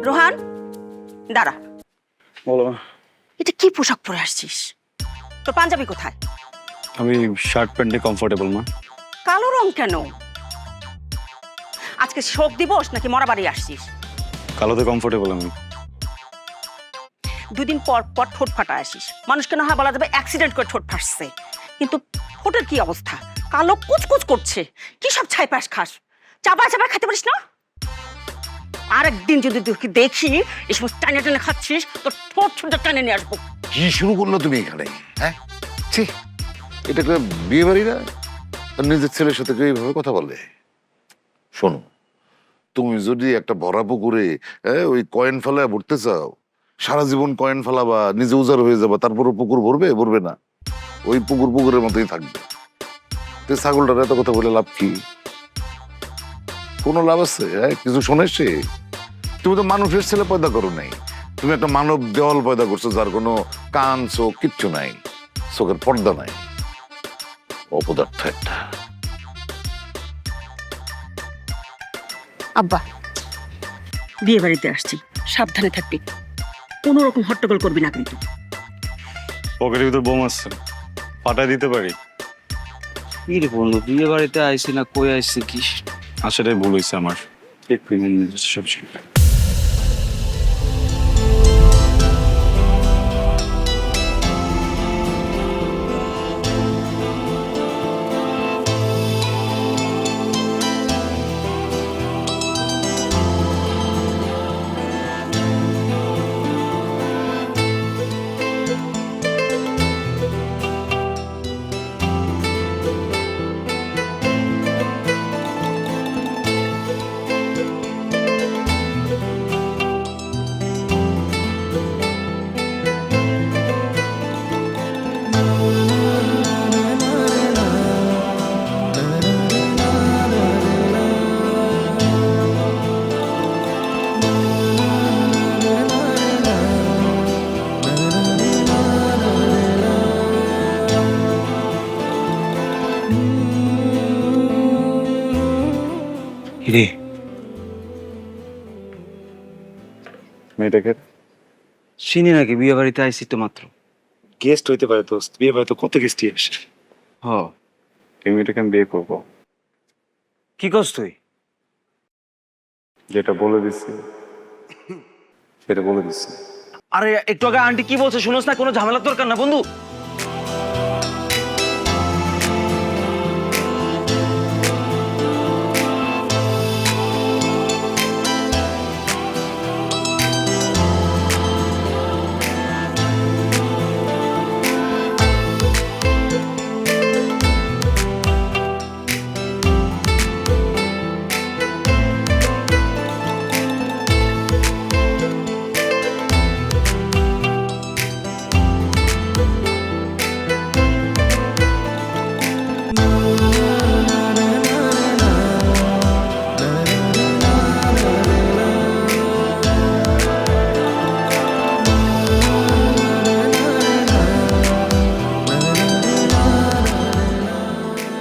রোহান দাঁড়া। বলো। এটা কি পোশাক পরে আসছিস? তো পাঞ্জাবি কোথায়? আমি শার্ট প্যান্টে কমফোর্টেবল মা। কালো রং কেন? আজকে শোক দিবস নাকি মরা বাড়ি আসছিস? কালোতে কমফোর্টেবল আমি। দুদিন পর পর ঠোঁট ফাটা আসিস, মানুষকে না হয় বলা যাবে অ্যাক্সিডেন্ট করে ঠোঁট ফাটছে, কিন্তু ঠোঁটের কি অবস্থা? কালো কুচকুচ করছে। কি সব ছাই পাশ খাস? চাপা চাপা খেতে পারিস না? আরেকদিন যদি তুই দেখি এই সমস্ত টানে টানে খাচ্ছিস, তোর ঠোঁট ছোট টানে নিয়ে আসবো। কি শুরু করলো তুমি এখানে? হ্যাঁ, ছি, এটা একটা বিয়ে বাড়ি না? নিজের ছেলের সাথে কেউ এইভাবে কথা বলে? শোনো, তুমি যদি একটা ভরা পুকুরে ওই কয়েন ফেলায় ভরতে চাও, সারা জীবন কয়েন ফেলাবা, নিজে উজাড় হয়ে যাবা, তারপরও পুকুর ভরবে না? ওই পুকুরের মতোই থাকবে। তো ছাগলটার এত কথা বলে লাভ কি? কোনো লাভ আছে? কিছু শোনেছে? তুমি তো মানুষের ছেলে পয়দা করো নাই, তুমি একটা মানব দেওয়াল পয়দা করছো, যার কোনো কান চোখ কিচ্ছু নাই, চোখের পর্দা নাই। অপদার্থ একটা। আব্বা, বিয়ে বাড়িতে আসছি, সাবধানে থাকবি, কোনো রকম হট্টগোল করবি না কিন্তু। পকেটের ভিতর বোম আছে, ফাটাই দিতে পারি। কি রে বন্ধু, বিয়ে বাড়িতে আইসি না কই আইসি কি? সেটাই ভুল হয়েছে আমার। সব রে মেয়েটাকে চিনি নাকি? বিয়ে বাড়িতে আইসি তো মাত্র। গেস্ট হইতে পারে দোস্ত, বিয়ে বাড়িতে কত গেস্টই আসে। হ, এই মেয়েটাকে আমি বিয়ে করবো, কি করছ তুই? যেটা বলে দিচ্ছি সেটা বলে দিচ্ছি। আরে একটু আগে আন্টি কি বলছে শুনোস না? কোনো ঝামেলার দরকার না বন্ধু।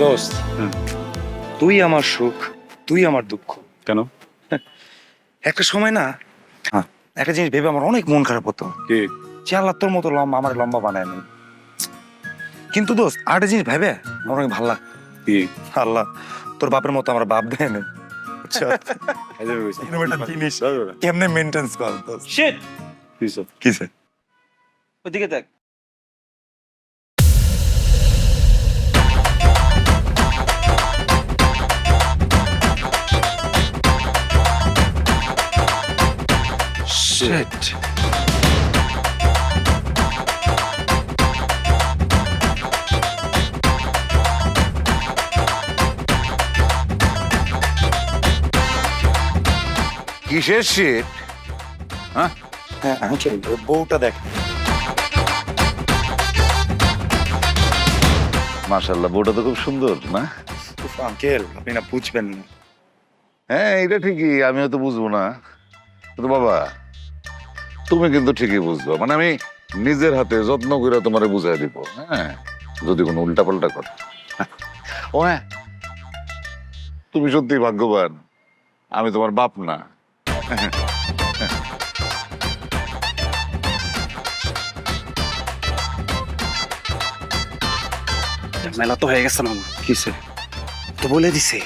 দোস্ত, হ্যাঁ। তুই আমার সুখ, তুই আমার দুঃখ। কেন? একটা সময় না, একটা জিনিস ভেবে আমার অনেক মন খারাপ হতো কি? যে আল্লাহ তোর মতো লম্বা আমার লম্বা বানায় নাই। কিন্তু দোস্ত, আরেকটা জিনিস ভেবে আমার অনেক ভালো লাগে। কি? আল্লাহ তোর বাপের মতো আমার বাপ দেয় নাই। জিনিস কেমনে মেনটেন্স কর দোস্ত? শিট, কিসে? ওদিকে দেখ। শিট। কিসের শীত? হ্যাঁ, আঙ্কেল, ওই বউটা দেখ। মাশাআল্লাহ, বউটা তো খুব সুন্দর না? উফ, আঙ্কেল, আপনি না বুঝবেন না। হ্যাঁ, এটা ঠিকই, আমিও তো বুঝবো না, কিন্তু বাবা তুমি কিন্তু ঠিকই বুঝবো। মানে আমি নিজের হাতে যত্ন করে তোমারে বুঝাই দিব, হ্যাঁ, যদি কোনো উল্টা পাল্টা করে। ও হ্যাঁ, তুমি সত্যি ভাগ্যবান, আমি তোমার বাপ না। মেলা তো হয়ে গেছে মামা। কিসে? তো বলে দিছে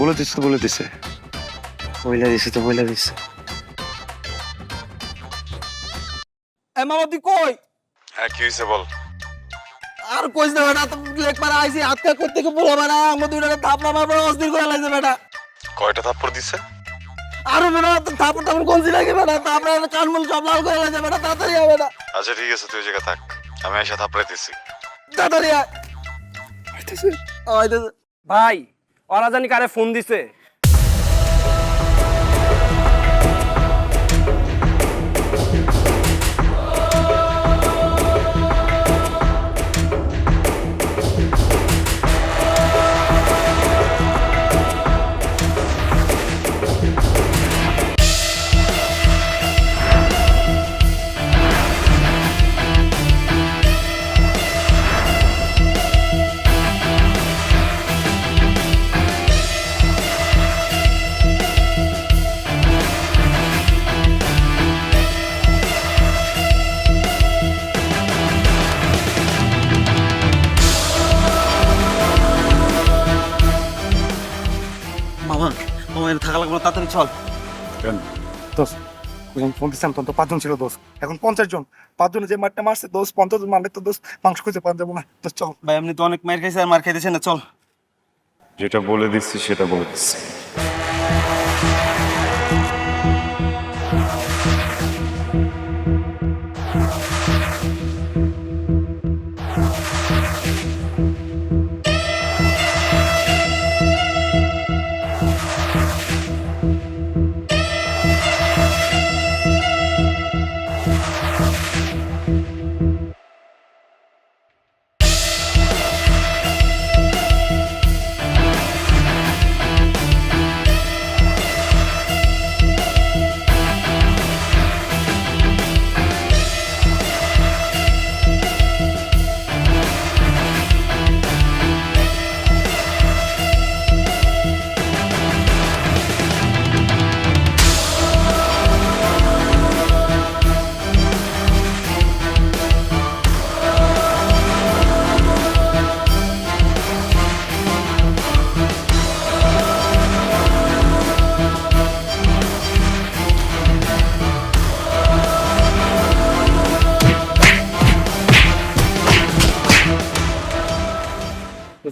বলে দিছে তো বলে দিছে। বলে দিছে। এ মামা তুই কই? হ্যাঁ কি হয়েছে বল। আর কইস না বেটা, তো লেখ মারা আইছি হাতকা করতে থেকে বলা বেটা আমাদের দুইটা থাপড়া মারবো অস্থির করে লাগছে বেটা। কয়টা থাপ্পড় দিছে? আরো বেটা থাপড় টাপড় কমছি লাগে বেটা, তারপরে কানমুল সব লাল করে লাগছে বেটা, তাড়াতাড়ি আয় বেটা, আচ্ছা ঠিক আছে তুই ওই জায়গায় থাক, আমি এসে থাপড়াইতেছি। তাড়াতাড়ি আয়। আইতেছে। ভাই ওরা জানি কারে ফোন দিছে। মামা মামা এটা থাকা লাগবে না, তাড়াতাড়ি চল। দোস্ত যখন ফোন দিচ্ছিলাম তখন তো 5 জন ছিল দোস্ত, এখন 50 জন। 5 জনে যে মারটা মারছে দোস্ত, 50 জন মারলে তো দোস্ত মাংস খুঁজে পাওয়া যাবো না। দোস্ত চল। ভাই এমনি তো অনেক মার খাইছে আর মার খাইতেছে না, চল। যেটা বলে দিচ্ছি সেটা বলে দিচ্ছি।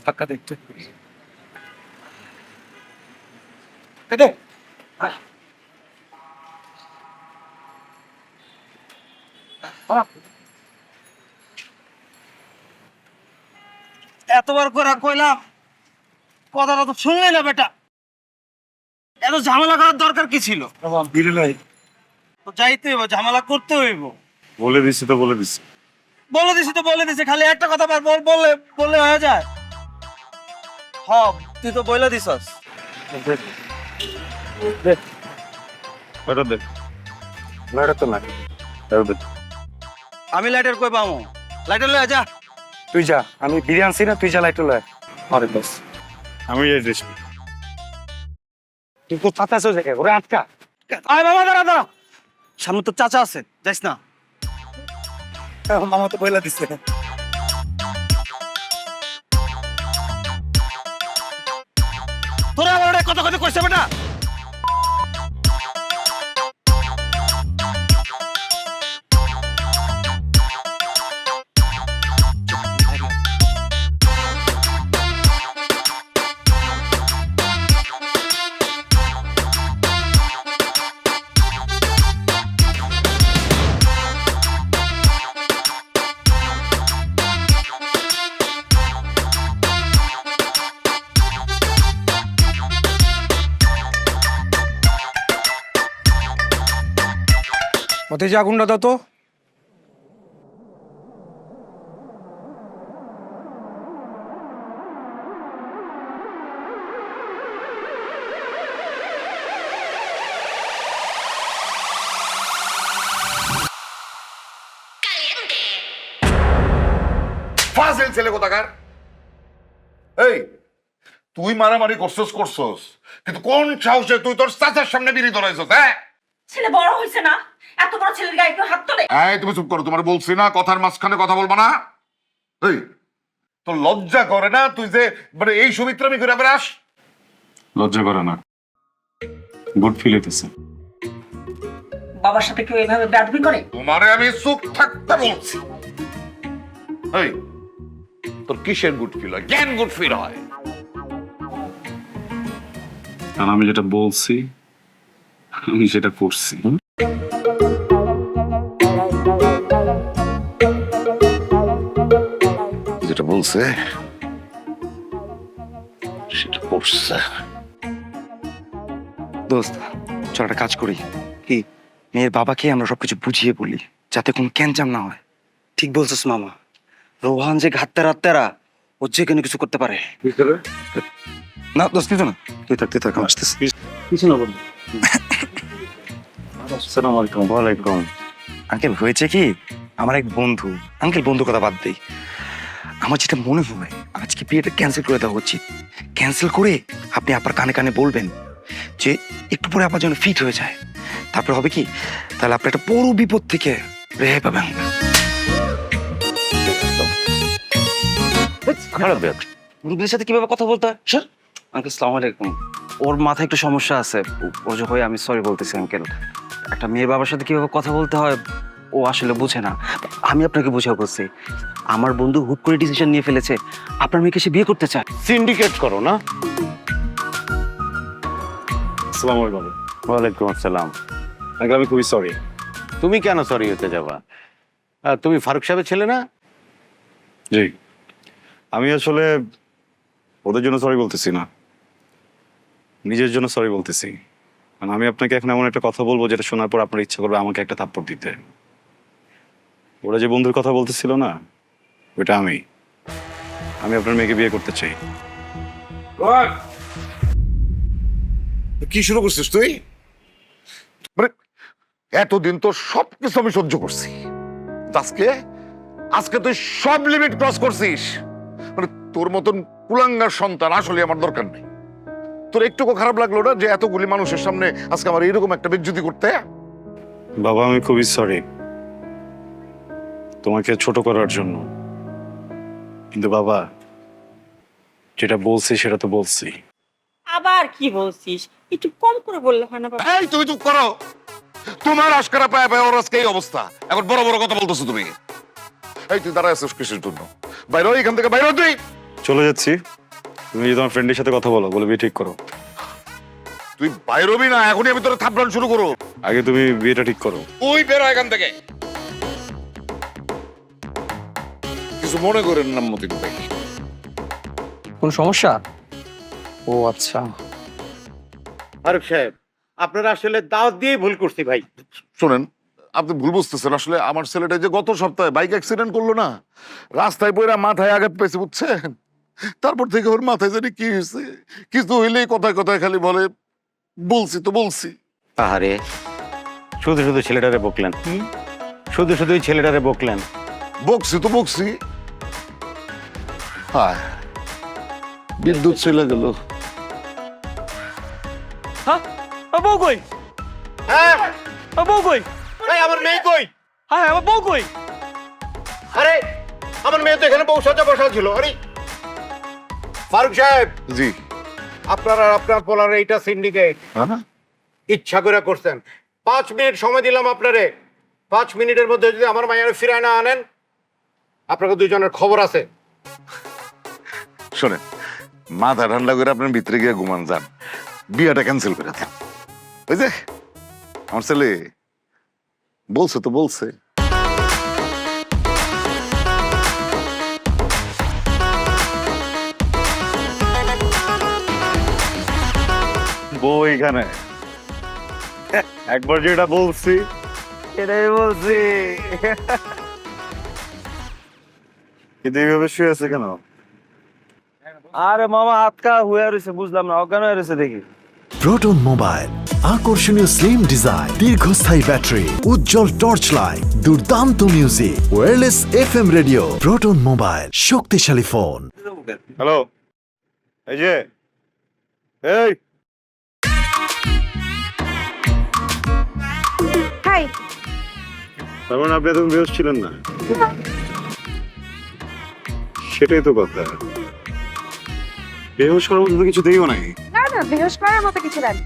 ধাক্কা দেখতে এতবার করে কইলাম, কথাটা তো শুনলে না বেটা, এত ঝামেলা করার দরকার কি ছিল? তো যাইতে হইব, ঝামেলা করতে হইব। বলে দিছি তো বলে দিছি। বলে দিছি তো বলে দিছি, খালি একটা কথা বললে বললে হয়ে যায়। হ্যাঁ তুই তো বলে দিছস। ওটা দে। লড়া তো না। ওটা দে। আমি লাইটার কই পাবো? লাইটার লয়ে যা। তুই যা, আমি বিরিয়ানি আনছি না, তুই যা লাইট লয়। আরে বস আমি এই ড্রেস। তুই তো চাচা আছে জায়গায় ওরে আটকা। আয় বাবা দাঁড়া দাঁড়া, সামনে তো চাচা আছে, যাইস না। মামা তো বইলা দিছে। তোরা আমার কথা কথা কইছে বেটা। ওতে যে আগুনটা দাও তো। ফাজিল ছেলে কোথাকার। এই তুই মারামারি করছস কিন্তু কোন সাহসে তুই তোর চাচার সামনে বিড়ি ধরাইছস? হ্যাঁ, ছেলে বড় হয়েছে না, এত বড় ছেলের গায়ে কেউ হাত তোলে? এই তুমি চুপ করো, তোমার বলছি না কথার মাঝখানে কথা বলবা না। এই তোর লজ্জা করে না তুই যে মানে এই সুমিত্রামি করে বেড়াস? লজ্জা করে না, গুড ফিল হইতেছে। বাবার সাথে কেউ এভাবে বেয়াদবি করে? তোমারে আমি চুপ থাকতে বলছি। এই তোর কিসের গুড ফিল হয়? জ্ঞান গুড ফিল হয়? কারণ আমি যেটা বলছি আমি সেটা করছি। যেটা বলছে সেটা করছে। দোস্ত চল একটা কাজ করি, কি মেয়ের বাবাকে আমরা সবকিছু বুঝিয়ে বলি যাতে কোনো ক্যাঞ্চাম না হয়। ঠিক বলছিস মামা, রোহান যে ঘাটতারা ও যে কোনো কিছু করতে পারে। না দোস্ত কিছু না, তুই থাকতে থাক, আমি আসতেছি। কিছু না বলবো। আসসালামু আলাইকুম। ওয়ালাইকুম। আঙ্কেল হয়েছে কি, আমার এক বন্ধু, আঙ্কেল বন্ধু কথা বাদ দেই, আমার যেটা মনে হয় আজকে বিয়েটা ক্যান্সেল করে দেওয়া উচিত। ক্যান্সেল করে আপনি আপনার কানে কানে বলবেন যে একটু পরে আপনার জন্য ফিট হয়ে যায়, তারপরে হবে কি, তাহলে আপনি একটা বড় বিপদ থেকে রেহাই পাবেন। মুরব্বীর সাথে কিভাবে কথা বলতে হয় স্যার? আঙ্কেল সালাম আলাইকুম। ওর মাথায় একটু সমস্যা আছে, ওর যে হয়ে আমি সরি বলতেছি আঙ্কেল। একটা মেয়ের বাবার সাথে কিভাবে কথা বলতে হয় ও আসলে বুঝে না। আমি আপনাকে বুঝাও বলছি, আমার বন্ধু হুট করে ডিসিশন নিয়ে ফেলেছে, আপনার মেয়েকে সে বিয়ে করতে চায়। সিন্ডিকেট করো না? আসসালামু আলাইকুম। ওয়ালাইকুম আসসালাম। আঙ্কেল আমি খুবই সরি। তুমি কেন সরি হতে যাবা? তুমি ফারুক সাহেবের ছেলে না? জি, আমি আসলে ওদের জন্য সরি বলতেছি না, নিজের জন্য সরি বলতেছি। মানে আমি আপনাকে এখন এমন একটা কথা বলবো যেটা শোনার পর আপনার ইচ্ছা করবে আমাকে একটা থাপ্পড় দিতে। ওরা যে বন্ধুর কথা বলতেছিল না, ওটা আমি আপনার মেয়েকে বিয়ে করতে চাই। কি শুরু করছিস তুই? মানে এতদিন তো সবকিছু আমি সহ্য করছি, আজকে আজকে তুই সব লিমিট ক্রস করছিস। মানে তোর মতন কুলাঙ্গার সন্তান আসলে আমার দরকার নেই। তোর একটুকু খারাপ লাগলো না যে এতগুলি মানুষের সামনে আজকে আমার এরকম একটা বেজ্জতি করতে? বাবা আমি খুবই সরি তোমাকে ছোট করার জন্য, কিন্তু বাবা যেটা বলছি সেটা তো বলছি। আবার কি বলছিস? একটু কম করে বললে হয় না বাবা? এই তুমি চুপ করো, তোমার আশকারা পায় পায় ওর আজকে এই অবস্থা, এখন বড় বড় কথা বলতেছো তুমি। এই তুই দাঁড়ায় আছিস কিসের জন্য? বাইরে এখান থেকে, বাইরে তুই। চলে যাচ্ছি, তুমি যদি তোমার ফ্রেন্ডের সাথে কথা বলো, বলে বিয়ে ঠিক করো। তুই বাইরবি না, এখনই আমি তোর থাপড়ান শুরু করো। আগে তুমি বিয়েটা ঠিক করো। তুই বেরো এখান থেকে। কিছু মনে করেন না মতিন ভাই। কোন সমস্যা? ও আচ্ছা। ফারুক সাহেব, আপনারা আসলে দাওয়াত দিয়েই ভুল করছি ভাই। শোনেন, আপনি ভুল বুঝতেছেন। আসলে আমার ছেলেটা যে গত সপ্তাহে বাইক অ্যাক্সিডেন্ট করলো না, রাস্তায় পড়ে মাথায় আঘাত পেয়েছে, বুঝছেন? তারপর থেকে ওর মাথায় জানি কি হয়েছে, কিছু হইলেই কথায় কথায় খালি বলে বলছি তো বলছি। আরে শুধু শুধু ছেলেটারে বকলেন, শুধু শুধুই ছেলেটারে বকলেন। বকছি তো বকছি। হায়, বিদ্যুৎ চলে গেল। হ্যাঁ বউ কই? হ্যাঁ, বউ কই? এই আমার মেয়ে কই? হ্যাঁ আমার বউ কই? আরে আমার মেয়ে তো এখানে বউ সাজা বসা ছিল। আরে ফারুক সাহেব, জি। আপনারা আপনার পোলার এইটা সিন্ডিকেট হ্যাঁ, ইচ্ছা করে করছেন। 5 মিনিট সময় দিলাম আপনারে, 5 মিনিটের মধ্যে যদি আমার মায়ের ফিরায় না আনেন, আপনাকে দুইজনের খবর আছে। শোনেন, মাথা ঠান্ডা করে আপনার ভিতরে গিয়ে ঘুমান যান, বিয়েটা ক্যান্সেল করে দেন। ওই যে আমার ছেলে বলছে তো বলছে। বউ এখানে, একবার যেটা বলছি এটাই বলছি। কিন্তু এইভাবে শুয়ে আছে কেন? আরে মামা আটকা হয়ে রয়েছে, বুঝলাম না, অজ্ঞান হয়ে রয়েছে দেখি। প্রোটন মোবাইল, আকর্ষণীয় স্লিম ডিজাইন, দীর্ঘস্থায়ী ব্যাটারি, উজ্জ্বল টর্চ লাইট, দুর্দান্ত music, wireless FM radio. Proton mobile, শক্তিশালী ফোন। হ্যালো, এই যে এই হাই। তার মানে আপনি এতক্ষণ বেহোশ ছিলেন না? সেটাই তো কথা। বেহোশ করার মতো তো কিছু দেইও নাই। না না, বেহুশ করার মতো কিছু দেন।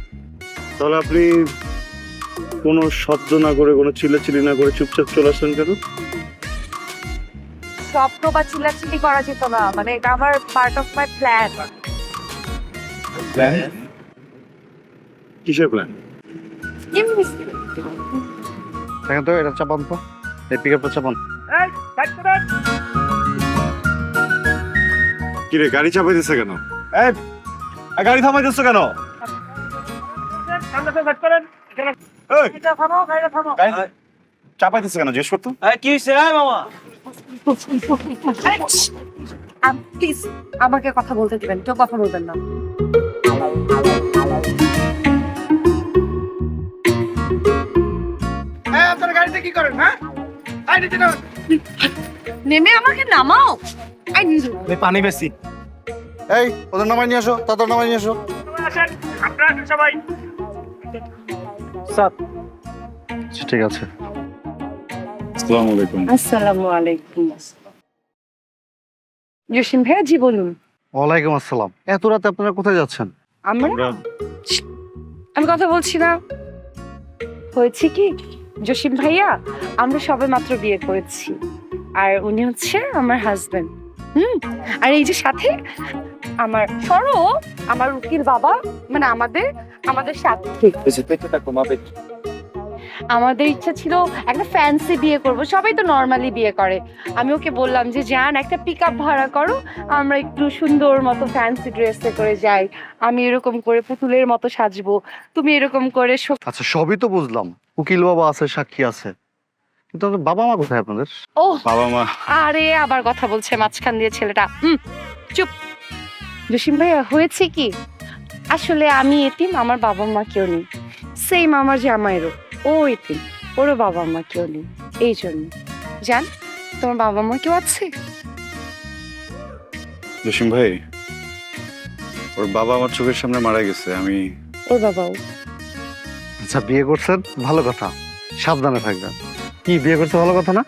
তাহলে আপনি কোনো শব্দ না করে, কোনো চিল্লাচিল্লি না করে চুপচাপ চলে আসলেন কেন? স্বপ্ন বা চিল্লাচিল্লি করা যেত না, মানে এটা আমার part of my plan. Plan? কিসের প্ল্যান? দেখেন তো এটা চাপান তো, এই পিকআপটা চাপান। কি রে, গাড়ি চাপাইতেছে কেন? এই, গাড়ি থামাইতেছো কেন? এই, গাড়ি চাপাইতেছে কেন জিজ্ঞেস করতো? কি হয়েছে মামা? প্লিজ আমাকে কথা বলতে দিবেন, কেউ কথা বলবেন না। আপনার গাড়িতে কি করেন? হ্যাঁ, নেমে আমাকে নামাও। পানি বেশি। এই ওদের নামাই নিয়ে আসো, তাদের নামাই নিয়ে আসো। ঠিক আছে। আসসালামু আলাইকুম। আসসালামু আলাইকুম। জসিম ভাইয়া, জি বলুন। ওয়ালাইকুম আসসালাম। এত রাতে আপনারা কোথায় যাচ্ছেন? আমরা আমি কথা বলছি না। হয়েছে কি জসিম ভাইয়া, আমরা সবে মাত্র বিয়ে করেছি, আর উনি হচ্ছে আমার হাজবেন্ড। আর এই যে সাথে আমার সরো, আমার উকিল বাবা, মানে আমাদের সাথে আমাদের ইচ্ছা ছিল একটা ফ্যান্সি বিয়ে করব। সবাই তো নর্মালি বিয়ে করে। আমি ওকে বললাম যে যান একটা পিকআপ ভাড়া করো, আমরা একটু সুন্দর মতো ফ্যান্সি ড্রেসে করে যাই। আমি এরকম করে পুতুলের মতো সাজবো, তুমি এরকম করে আচ্ছা, সবই তো বুঝলাম, উকিল বাবা আছে, সাক্ষী আছে, কিন্তু আপনার বাবা মা কোথায় আপনাদের? ও বাবা মা? আরে আবার কথা বলছে মাঝখান দিয়ে ছেলেটা। চুপ। জসিম ভাইয়া, হয়েছে কি, আসলে আমি এতিম, আমার বাবা মা কেউ নেই। সেম আমার জামাইরও, ও এতিম, ওরও বাবা মা কেউ নেই। এই জন্য জান, তোমার বাবা মা কেউ আছে? জসিম ভাই, ওর বাবা আমার চোখের সামনে মারা গেছে। আমি ওর বাবাও। আচ্ছা, বিয়ে করছেন, ভালো কথা, সাবধানে থাকবেন। কি বিয়ে করছে, ভালো কথা না?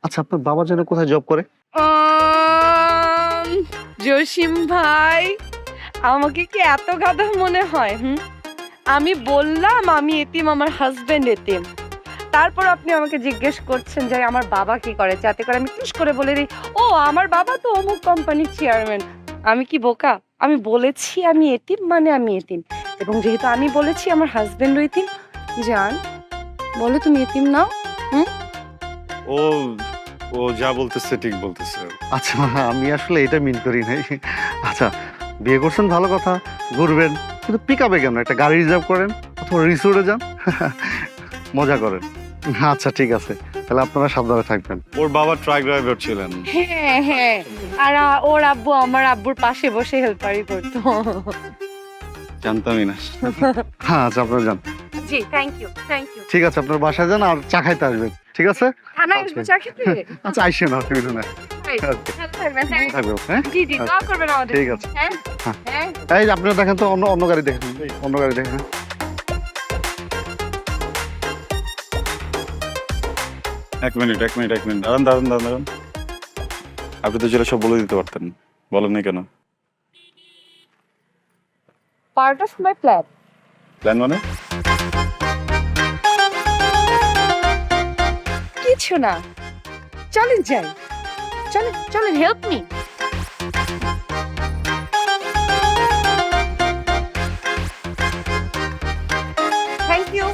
আচ্ছা, আপনার বাবা যেন কোথায় জব করে? জসিম ভাই, আমাকে কি এত গাধা মনে হয়? আমি বললাম আমি এতিম, আমার হাজবেন্ড এতিম, তারপর আপনি আমাকে জিজ্ঞেস করছেন যে আমার বাবা কি করে, যাতে করে আমি টুস করে বলে দিই ও আমার বাবা তো অমুক কোম্পানির চেয়ারম্যান। আমি কি বোকা? আমি বলেছি আমি এতিম মানে আমি এতিম, এবং যেহেতু আমি বলেছি আমার হাজবেন্ডও এতিম। জান, বলো তুমি এতিম না? ও ও যা বলতেছে ঠিক বলতেছে। আচ্ছা, আমি আসলে এটা মিন করি নাই। আচ্ছা, বিয়ে করছেন, ভালো কথা, ঘুরবেন, কিন্তু পিকআপে কেন? একটা গাড়ি রিজার্ভ করেন, অথবা রিসোর্টে যান, মজা করেন। আচ্ছা ঠিক আছে, তাহলে আপনারা সাবধানে থাকবেন। ওর বাবা ট্রাক ড্রাইভার ছিলেন। হ্যাঁ হ্যাঁ, আর ওর আব্বু আমার আব্বুর পাশে বসে হেল্পারি করতো। জানতামই না। হ্যাঁ, আচ্ছা, আপনারা যান। জি, থ্যাংক ইউ থ্যাংক ইউ। ঠিক আছে, আপনার বাসায় যান আর চা খাইতে আসবেন, ঠিক আছে? খানা আসবো চা খেতে? আচ্ছা, আইসেন, অসুবিধা নাই। থাকবেন, হ্যাঁ? জি জি, দোয়া করবেন আমাদের। ঠিক আছে। হ্যাঁ হ্যাঁ। হ্যাঁ। এই আপনারা দেখেন তো, অন্য গাড়ি দেখেন, অন্য গাড়ি দেখেন। এক মিনিট দাঁড়ান। আপনি তো যেটা সব বলে দিতে পারতেন, বলেননি কেন? Part of my plan. Plan মানে? কিছু না, চলেন যাই, চলেন হেল্প মি। Thank you.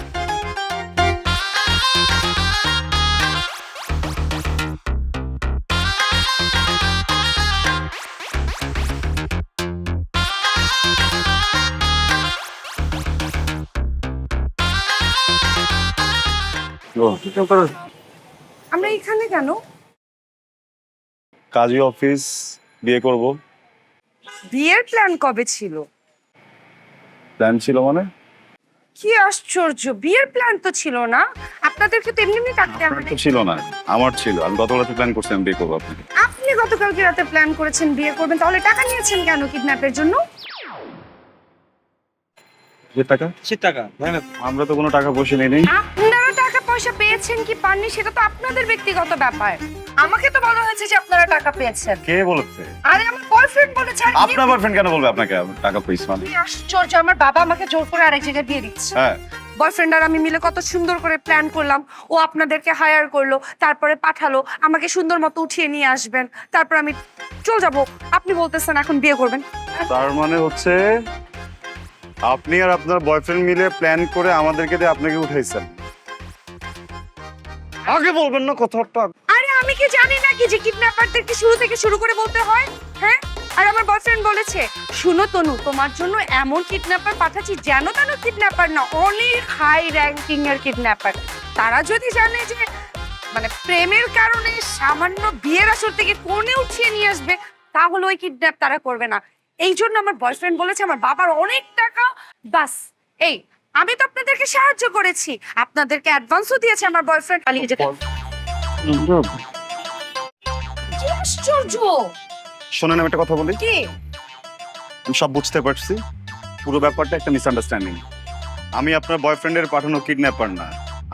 আমরা এখানে কেন? কাজী অফিস, বিয়ে করব। বিয়ের প্ল্যান কবে ছিল? প্ল্যান ছিল মানে? কি আশ্চর্য, বিয়ের প্ল্যান তো ছিল না। আপনাদেরকে তো এমনি থাকতে আপনার তো ছিল না, আমার ছিল। আমি গত রাতে প্ল্যান করছি আমি বিয়ে করবো আপনাকে। আপনি গতকালকে রাতে প্ল্যান করেছেন বিয়ে করবেন, তাহলে টাকা নিয়েছেন কেন কিডন্যাপের জন্য? যে টাকা সে টাকা আমরা তো কোনো টাকা পয়সা নেই নেই। আপনারা টাকা পয়সা পেয়েছেন কি পাননি সেটা তো আপনাদের ব্যক্তিগত ব্যাপার। আমাকে তো বলা হয়েছে যে আপনারা টাকা পেয়েছেন। কে বলেছে? আরে আমার বয়ফ্রেন্ড বলেছে। আর কি আপনার বয়ফ্রেন্ড কেন বলবে আপনাকে টাকা পেয়েছি মানে? আশ্চর্য, আমার বাবা আমাকে জোর করে আরেক জায়গায় বিয়ে দিচ্ছে। হ্যাঁ, বয়ফ্রেন্ড আর আমি মিলে কত সুন্দর করে প্ল্যান করলাম, ও আপনাদেরকে হায়ার করলো, তারপরে পাঠালো আমাকে সুন্দর মতো উঠিয়ে নিয়ে আসবেন, তারপর আমি চল যাব। আপনি বলতেছেন এখন বিয়ে করবেন? তার মানে হচ্ছে আপনি আর আপনার বয়ফ্রেন্ড মিলে প্ল্যান করে আমাদেরকে দিয়ে আপনাকে উঠাইছেন। আগে বলবেন না কথাটা? আরে আমি কি জানি নাকি যে কিডন্যাপারদেরকে শুরু থেকে শুরু করে বলতে হয়? হ্যাঁ, আর আমার বয়ফ্রেন্ড বলেছে, শুনো তনু, তোমার জন্য এমন কিডন্যাপার পাঠাচ্ছি যেন তেন কিডন্যাপার না, অনেক হাই র্যাঙ্কিং এর কিডন্যাপার। তারা যদি জানে যে মানে প্রেমের কারণে সামান্য বিয়ের আসর থেকে কোণে উঠিয়ে নিয়ে আসবে, তাহলে ওই কিডন্যাপ তারা করবে না। এই জন্য আমার বয়ফ্রেন্ড বলেছে আমার বাবার অনেক টাকা, বাস এই আমি তো আপনাদেরকে সাহায্য করেছি, আপনাদেরকে অ্যাডভান্সও দিয়েছে আমার বয়ফ্রেন্ড। পালিয়ে যেতে কি আশ্চর্য! শোনেন, আমি একটা কথা বলি। কি? আমি সব বুঝতে পারছি, পুরো ব্যাপারটা একটা মিসআন্ডারস্ট্যান্ডিং। আমি আপনার বয়ফ্রেন্ডের পাঠানো কিডন্যাপার না,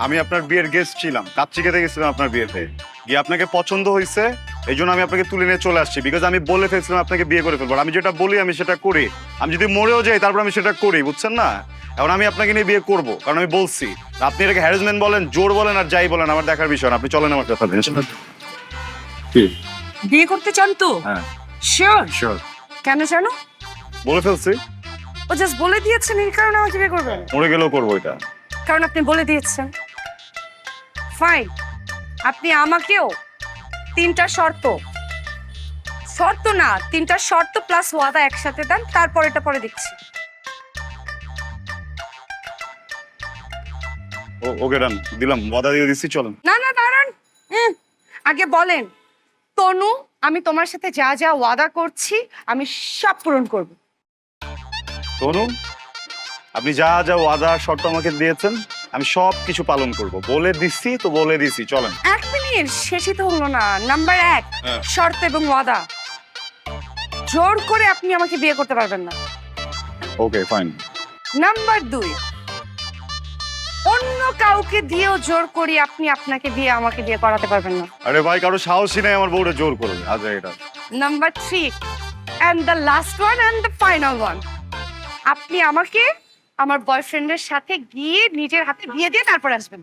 আমি আপনার বিয়ের গেস্ট ছিলাম, কাচ্চি খেতে গেছিলাম আপনার বিয়েতে গিয়ে, আপনাকে পছন্দ হয়েছে এই জন্য আমি আপনাকে তুলে নিয়ে চলে আসছি, বিকজ আমি বলে ফেলছিলাম আপনাকে বিয়ে করে ফেলবো। আমি যেটা বলি আমি সেটা করি, আমি যদি মরেও যাই তারপর আমি সেটা করি, বুঝছেন না? এখন আমি আপনাকে নিয়ে বিয়ে করবো কারণ আমি বলছি। আপনি এটাকে হ্যারাসমেন্ট বলেন, জোর বলেন আর যাই বলেন, আমার দেখার বিষয় না। আপনি চলেন আমার কথা। বিয়ে করতে চান তো? হ্যাঁ শিওর? শিওর। কেন জানো? বলে ফেলছি, ও জাস্ট বলে দিয়েছেন এই কারণে আমাকে বিয়ে করবেন? মরে গেলেও করবো এটা। কারণ আপনি বলে দিয়েছেন। ফাইন, আপনি আমাকেও 3টা শর্ত, শর্ত না 3টা শর্ত প্লাস ওয়াদা একসাথে দেন, তারপর এটা পরে দিচ্ছি। ওকে ডান, দিলাম, ওয়াদা দিয়ে দিচ্ছি, চলেন। না না দাঁড়ান, আগে বলেন তনু, আমি তোমার সাথে যা যা ওয়াদা করছি আমি সব পূরণ করব। তনু, আপনি যা যা ওয়াদা শর্ত আমাকে দিয়েছেন আমি সব কিছু পালন করব। বলে দিচ্ছি তো বলে দিছি, চলেন। 1 মিনিট, শেষই তো হলো না। নাম্বার 1, হ্যাঁ। শর্ত এবং ওয়াদা। জোর করে আপনি আমাকে বিয়ে করতে পারবেন না। Okay fine. নাম্বার 2, অন্য কাউকে দিয়েও জোর করি আপনি আপনাকে বিয়ে আমাকে বিয়ে করাতে পারবেন না। আরে ভাই, কারো সাহসই নাই আমার বউরে জোর করবে। আচ্ছা এটা। Number 3 and the last one and the final one, আপনি আমাকে আমার বয়ফ্রেন্ডের সাথে গিয়ে নিজের হাতে বিয়ে দিয়ে তারপর আসবেন।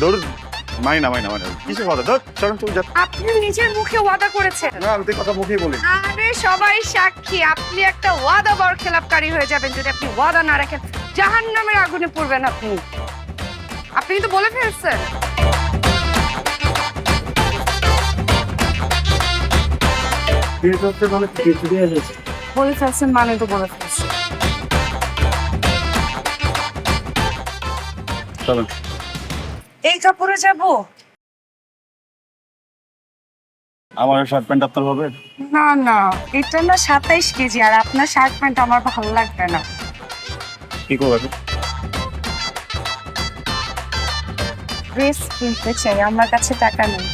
ধর, মানি না কিছু কথা। ধর, চলেন তুমি যা। আপনি নিজের মুখে ওয়াদা করেছেন। না, আমি তো কথা মুখেই বলি। আরে সবাই সাক্ষী, আপনি একটা ওয়াদা বরখেলাপকারী হয়ে যাবেন যদি আপনি ওয়াদা না রাখেন। জাহান্নামের আগুনে পড়বেন আপনি। আপনি তো বলে ফেলছেন। বলে ফেলছেন মানে তো বলে ফেলছেন। চলেন। এই কাপড়ে যাব? আমার শার্ট প্যান্ট আপনার হবে? না না, এটা না 27 কেজি, আর আপনার শার্ট প্যান্ট আমার ভালো লাগবে না। কি করবে? ড্রেস কিনতে চাই, আমার কাছে টাকা নেই।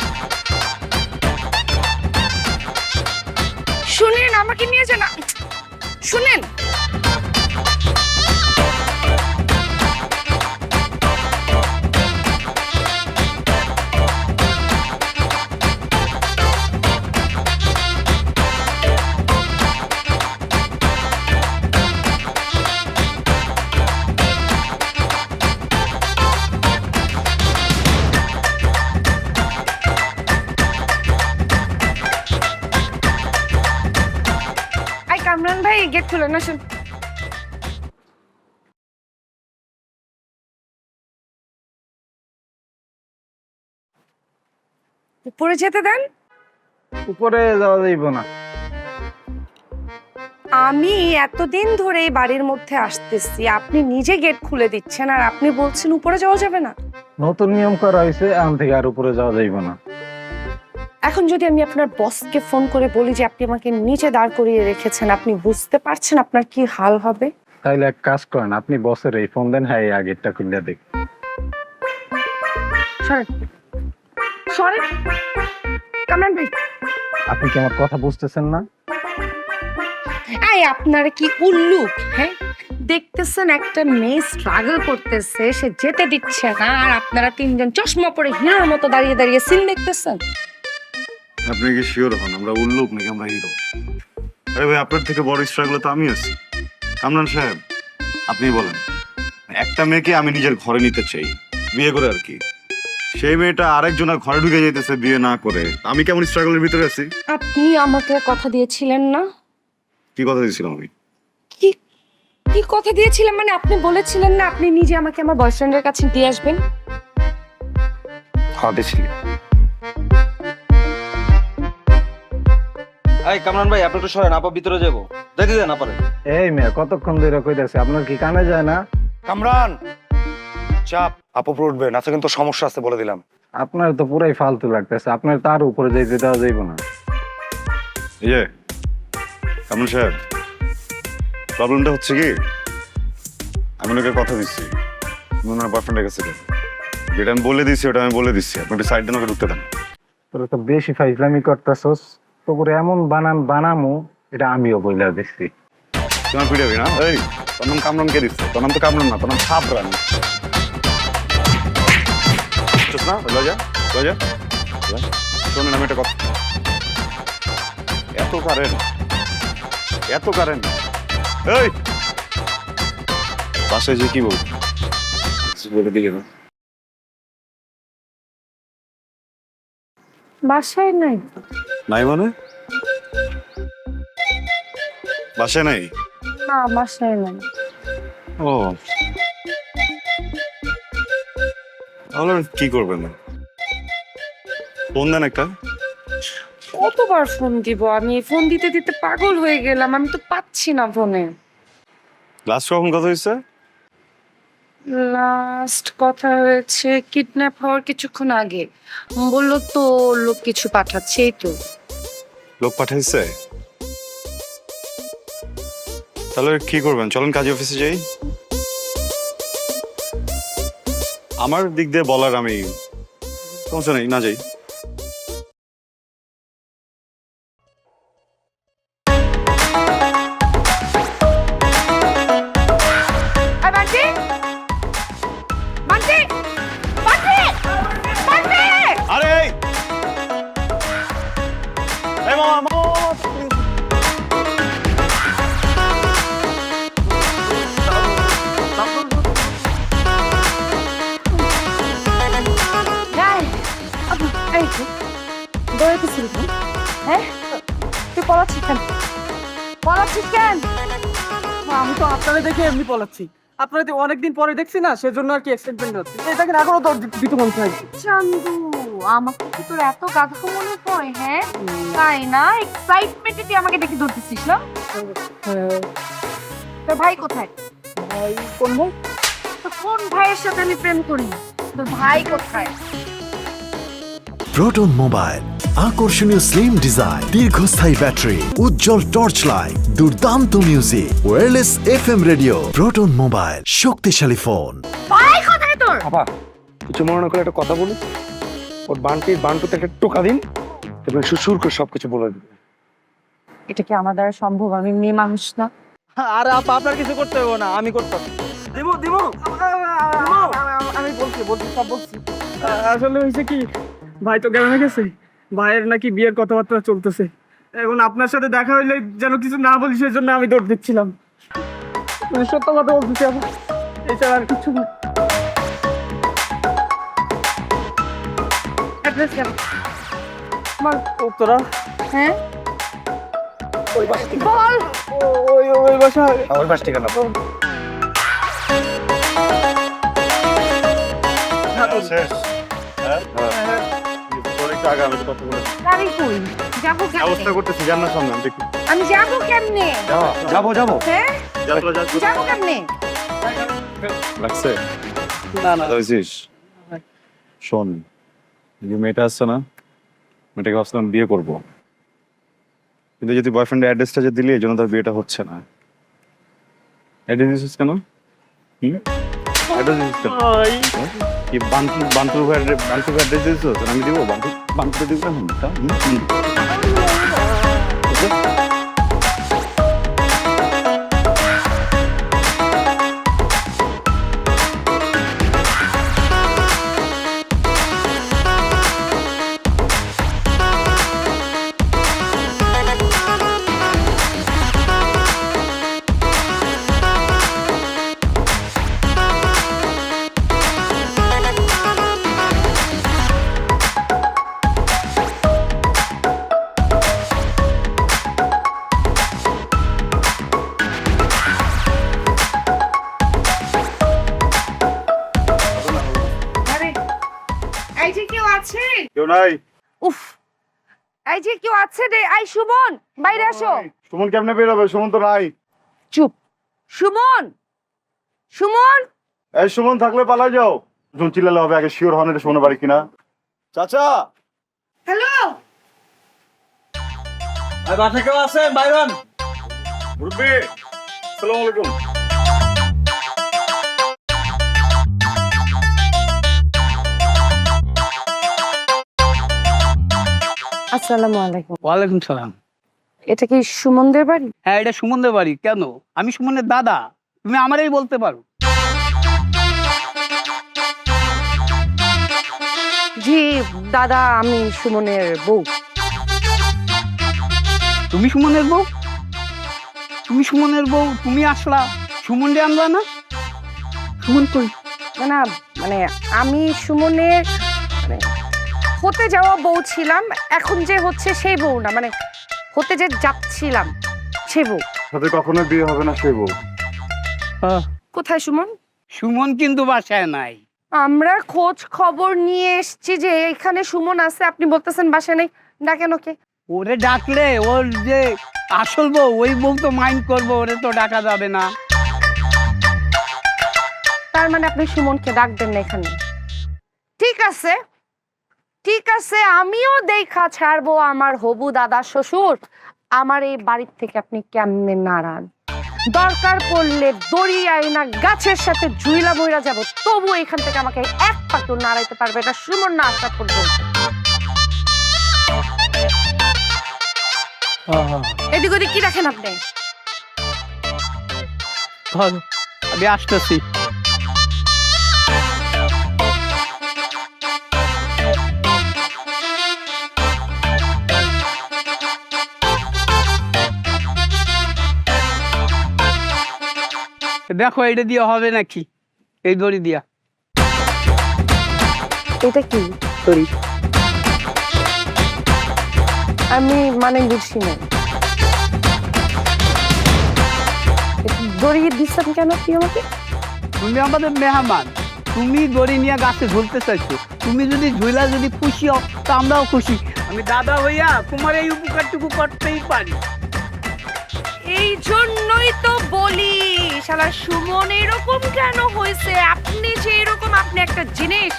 শুনেন, আমাকে নিয়ে যান। শুনেন, কামরান ভাই গেট খুলে না। শুন, উপরে যেতে দেন। উপরে যাওয়া যাইব না। আমি এতদিন ধরে এই বাড়ির মধ্যে আসতেছি, আপনি নিজে গেট খুলে দিচ্ছেন আর আপনি বলছেন উপরে যাওয়া যাবে না। নতুন নিয়ম করা হয়েছে, আম থেকে আর উপরে যাওয়া যাইব না। এখন যদি আমি আপনার বসকে ফোন করে বলি যে আপনি আমাকে নিচে দাঁড় করিয়ে রেখেছেন, আপনি বুঝতে পারছেন আপনার কি হাল হবে? তাইলে এক কাজ করেন, আপনি বসের এই ফোন দেন, হ্যাঁ এই আগেরটা খুলে দেখ। সরেন কামরান ভাই। আপনি কি আমার কথা বুঝতেছেন না? এই আপনারা কি উল্লুক? হ্যাঁ, দেখতেছেন একটা মেয়ে স্ট্রাগল করতেছে, সে যেতে দিচ্ছে না, আর আপনারা তিনজন চশমা পরে হিরোর মতো দাঁড়িয়ে দাঁড়িয়ে সিন দেখতেছেন। আপনি কি শিওর হন আমরা উল্লুক নাকি আমরা হিরো? আরে ভাই, আপনার থেকে বড় স্ট্রাগলে তো আমি আছি। কামরান সাহেব, আপনি বলেন, একটা মেয়েকে আমি নিজের ঘরে নিতে চাই, বিয়ে করে আর কি। সেই মেয়েটা আরেকজনের ঘরে ঢুকে যেতেছে বিয়ে না করে। আমি কেমন স্ট্রাগলের ভিতরে আছি? আপনি আমাকে কথা দিয়েছিলেন না? কি কথা দিয়েছিলাম আমি? কি কি কথা দিয়েছিলেন মানে আপনি বলেছিলেন না আপনি নিজে আমাকে আমার বয়ফ্রেন্ডের কাছে দিয়ে আসবেন? হাতে ছিল। এই কামরান ভাই, আপনি একটু সরেন, আপা ভিতরে যাবো, দেখে দেন আপারে। এই মেয়ে কতক্ষণ ধরে কইতাছে, আপনার কি কানে যায় না? কামরান চাপ, আপু উঠবে না তো কিন্তু সমস্যা আছে বলে দিলাম। আপনার তো পুরাই ফালতু লাগতেছে, আপনার তার উপরে যাইতে দেওয়া যাইব না। এই যে কামরান সাহেব, প্রবলেমটা হচ্ছে কি, আমি ওনাকে কথা দিচ্ছি ওনার বয়ফ্রেন্ডের কাছে যাবেন। যেটা আমি বলে দিচ্ছি ওটা আমি বলে দিচ্ছি, আপনি একটু সাইড দেন, ওকে ঢুকতে দেন। তোর তো বেশি ফাইজলামি করতেছস, তোর এমন বানান বানামু এটা আমিও বইলা দিচ্ছি। তোমার পিড়াবি না? এই, তোর নাম কামরান কে দিচ্ছে? তোর নাম তো কামরান না, তোর নাম সাবরান। বুঝছস না? লজা লজা শোনেন, আমি একটা কথা, এত কারেন্ট এই বাসায় যে কি বল বলে দিলে না? বাসায় নাই। নাই মানে? বাসায় নাই? না, বাসায় নাই। ও, তাহলে কি করবেন? ফোন দেন একটা। কতবার ফোন দিব আমি? ফোন দিতে দিতে পাগল হয়ে গেলাম, আমি তো পাচ্ছি না ফোনে। লাস্ট কখন কথা হয়েছে? লাস্ট কথা হয়েছে কিডন্যাপ হওয়ার কিছুক্ষণ আগে। বললো তো লোক কিছু পাঠাচ্ছে, এই তো। লোক পাঠাইছে? তাহলে কি করবেন? চলেন কাজী অফিসে যাই। আমার দিক দিয়ে বলার আমি সমস্যা নেই, না যাই। বান্টি বান্টি বান্টি বান্টি! আরে এই মামা দৌড়াইতেছিলি তুই? হ্যাঁ, তুই পলাচ্ছিস কেন? পলাচ্ছিস কেন? আমি তো আপনারা দেখে এমনি পলাচ্ছি, আপনারা তো অনেকদিন পরে দেখছি না, সেজন্য আর কি এক্সাইটমেন্ট হচ্ছে। এটাকে এখনো তো দিতে মন চাই। চান্দু, আমাকে কি তোর এত গাধা মনে হয়? হ্যাঁ, তাই না? এক্সাইটমেন্টে তুই আমাকে দেখে ধরতেছিস না? তোর ভাই কোথায়? ভাই কোন ভাই? তো কোন ভাইয়ের সাথে আমি প্রেম করি? তোর ভাই কোথায়? প্রোটন মোবাইল, আকর্ষণীয় স্লিম ডিজাইন, দীর্ঘস্থায়ী ব্যাটারি, উজ্জ্বল টর্চ লাইট, দুর্দান্ত music, wireless FM radio. Proton mobile, শক্তিশালী ফোন। ভাই কোথায় তোর? আপা কিছু মনে না করে একটা কথা বলি, ওর বান্টুতে একটা টোকা দিন, এবং সুর করে সবকিছু বলে দিবে। এটা কি আমার দ্বারা সম্ভব? আমি মেয়ে মানুষ না। আরে আপা, আপনার কিছু করতে হবে না, আমি করতাম। দিব আমি বলছি সব বলছি। আসলে হয়েছে কি, ভাই তো গ্রামে গেছে, ভাইয়ের নাকি বিয়ের কথাবার্তা চলতেছে। এখন আপনার সাথে দেখা হইলে যেন কিছু না বলি, সেই জন্য আমি দৌড় দিচ্ছিলাম। সত্য কথা বলতেছি আপা, এছাড়া আর কিছু না। অ্যাড্রেস কেন? বল। উত্তরা হ্যাঁ, ওই বাসা থেকে, বল। ওই বাসা। ওই পাশ থেকে না, শেষ। হ্যাঁ তোর একটু আগে আমি তো কথা বলে গাড়ি কই? যাবো ব্যবস্থা কেমনে? করতেছি, জান না সামনে আমি দেখি। আমি যাবো কেমনে? যাবো হ্যাঁ, যাত্রা যা যাবো কেমনে? লাগছে না না, বুঝছিস? শোন, যে মেয়েটা আসছে না, মেয়েটাকে ভাবছিলাম বিয়ে করবো, কিন্তু যদি বয়ফ্রেন্ডের অ্যাড্রেসটা যে দিলি এই জন্য তার বিয়েটা হচ্ছে না। অ্যাড্রেস দিছিস কেন? অ্যাড্রেস দিছিস কেন? কি বান্টুর ভাই অ্যাড্রেস দিয়েছো? আমি দিব বান্টুকে দিব এখন। আরে এই যে কেউ আছে? কেউ নাই? উফ, এই যে কেউ আছে রে। আই সুমন, বাইরে আসো। সুমন কেমনে বেরোবে? সুমন তো নাই। চুপ। সুমন, সুমন। এই সুমন থাকলে পালা যাও। যখন চিল্লালে হবে, আগে শিওর হন এটা সুমনের বাড়ি কিনা। চাচা, হ্যালো। বাসা কেউ আছে? বাইরন। মুরব্বি, আসসালামু আলাইকুম। আসসালামু আলাইকুম। ওয়ালাইকুম সালাম। এটা কি সুমনদের বাড়ি? হ্যাঁ, এটা সুমনদের বাড়ি। কেন? আমি সুমনের দাদা, তুমি আমারই বলতে পারো। জি দাদা, আমি সুমনের বউ। তুমি সুমনের বউ? তুমি সুমনের বউ, তুমি আসলা, সুমন রে আনবা না? সুমন কই? না মানে আমি সুমনের মানে হতে যাওয়া বউ ছিলাম, এখন যে হচ্ছে সেই বউ না, মানে হতে যে যাচ্ছিলাম সে বউ। সাথে কখনো বিয়ে হবে না সেই বউ। কোথায় সুমন? সুমন কিন্তু বাসায় নাই। আমরা খোঁজ খবর নিয়ে এসেছি যে এখানে সুমন আছে, আপনি বলতেছেন বাসায় নেই। ডাকেন ওকে। ওরে ডাকলে ওর যে আসল বউ, ওই বউ তো মাইন্ড করবো, ওরে তো ডাকা যাবে না। তার মানে আপনি সুমনকে ডাকবেন না এখানে? ঠিক আছে, ঠিক আছে, আমিও দেখা ছাড়বো আমার হবু দাদা শ্বশুর আমার এই বাড়ির থেকে আপনি কেমনে নাড়ান। দরকার পড়লে দড়ি আইনা গাছের সাথে ঝুইলা বইরা যাব, তবু এখান থেকে আমাকে এক পাটো নাড়াইতে পারবে এটা সুমন না আসা পর্যন্ত। এদিক ওদিক কি রাখেন আপনি? আমি আসতেছি। দেখো এটা দিয়ে হবে নাকি? এই দড়ি দিয়া। এটা কি দড়ি? আমি মানে বুঝছি না, দড়ি দিচ্ছেন কেন আপনি আমাকে? তুমি আমাদের মেহমান, তুমি দড়ি নিয়ে গাছে ঝুলতে চাইছো। তুমি যদি ঝুলা যদি খুশি হও তো আমরাও খুশি। আমি দাদা হইয়া তোমার এই উপকারটুকু করতেই পারি। এই জন্যই তো বলি শালা সুমন এরকম কেন হয়েছে। আপনি যে এরকম, আপনি একটা জিনিস,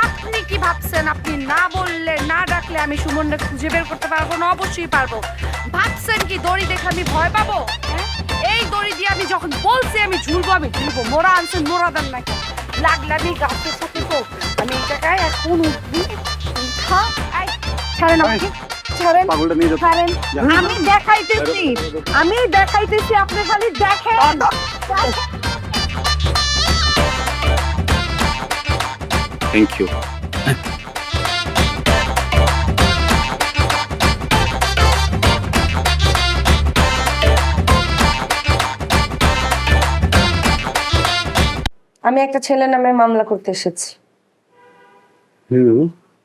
আপনি কি ভাবছেন আপনি না বললে না ডাকলে আমি সুমনকে খুঁজে বের করতে পারবো না? অবশ্যই পারবো। ভাবছেন কি দড়ি দেখে আমি ভয় পাবো? হ্যাঁ, এই দড়ি দিয়ে আমি যখন বলছি আমি ঝুলবো, আমি ঝুলবো। মোরা আনছেন, মোরা দেন নাকি? লাগলামি গাছের সাথে তো আমি এই জায়গায় এখন উঠবি। ছাড়েন আমাকে, ছাড়েন, ছাড়েন। আমি দেখাইতেছি, আমি দেখাইতেছি, আপনি খালি দেখেন। Thank you. আমি একটা ছেলের নামে মামলা করতে এসেছি।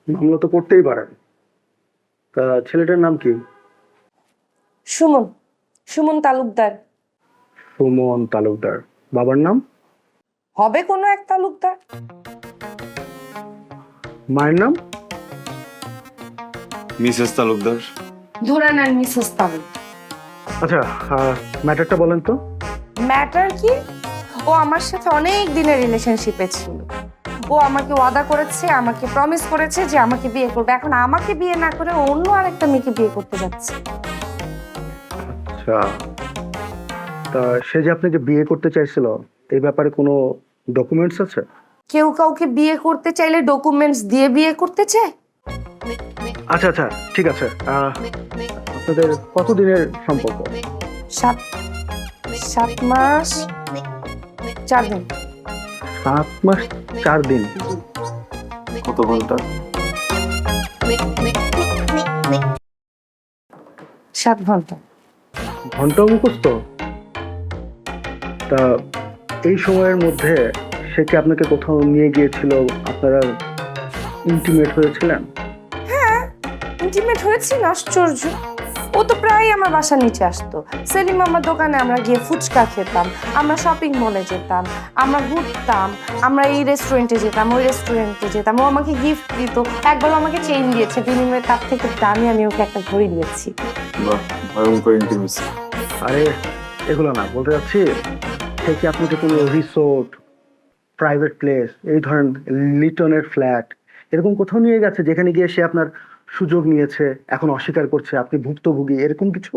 মামলা তো করতেই পারেন। তা ছেলেটার নাম কি? সুমন, সুমন তালুকদার। সুমন তালুকদার। বাবার নাম? হবে কোনো এক তালুকদার। মায়ের নাম? মিসেস তালুকদার। ধরেন আর মিসেস তালুক। আচ্ছা, ম্যাটারটা বলেন তো। ম্যাটার কি? ও আমার সাথে অনেক দিনের রিলেশনশিপে ছিল। ও আমাকে ওয়াদা করেছে, আমাকে প্রমিস করেছে যে আমাকে বিয়ে করবে। এখন আমাকে বিয়ে না করে অন্য আরেকটা মেয়েকে বিয়ে করতে যাচ্ছে। আচ্ছা, তা সে যে আপনাকে বিয়ে করতে চাইছিল, এই ব্যাপারে কোনো ডকুমেন্টস আছে? কেউ কাউকে বিয়ে করতে চাইলে ডকুমেন্টস দিয়ে বিয়ে করতে চায়? আচ্ছা আচ্ছা, ঠিক আছে। আপনাদের কতদিনের সম্পর্ক? 7 মাস 4 দিন। 7 মাস 4 দিন। কত ঘন্টা? 7 ঘন্টা। ঘন্টা মুখস্থ? তা এই সময়ের মধ্যে সে কি আপনাকে কোথাও নিয়ে গিয়েছিল, আপনারা ইন্টিমেট হয়েছিলেন? হ্যাঁ, ইন্টিমেট হয়েছি না, আশ্চর্য। ও তো প্রায় আমার বাসার নিচে আসতো। সেলিম আমার দোকানে আমরা গিয়ে ফুচকা খেতাম, আমরা শপিং মলে যেতাম, আমরা ঘুরতাম, আমরা এই রেস্টুরেন্টে যেতাম, ওই রেস্টুরেন্টে যেতাম। ও আমাকে গিফট দিত, একবার আমাকে চেইন দিয়েছে, বিনিময়ে তার থেকে দামি আমি ওকে একটা ঘড়ি দিয়েছি। আরে এগুলো না, বলতে যাচ্ছি সে কি আপনাকে কোনো রিসোর্ট, প্রাইভেট প্লেস, এই ধরেন লিটনের ফ্ল্যাট, এরকম কোথাও নিয়ে গেছে যেখানে গিয়ে সে আপনার সুযোগ নিয়েছে, এখন অস্বীকার করছে, আপনি ভুক্তভোগী, এরকম কিছু?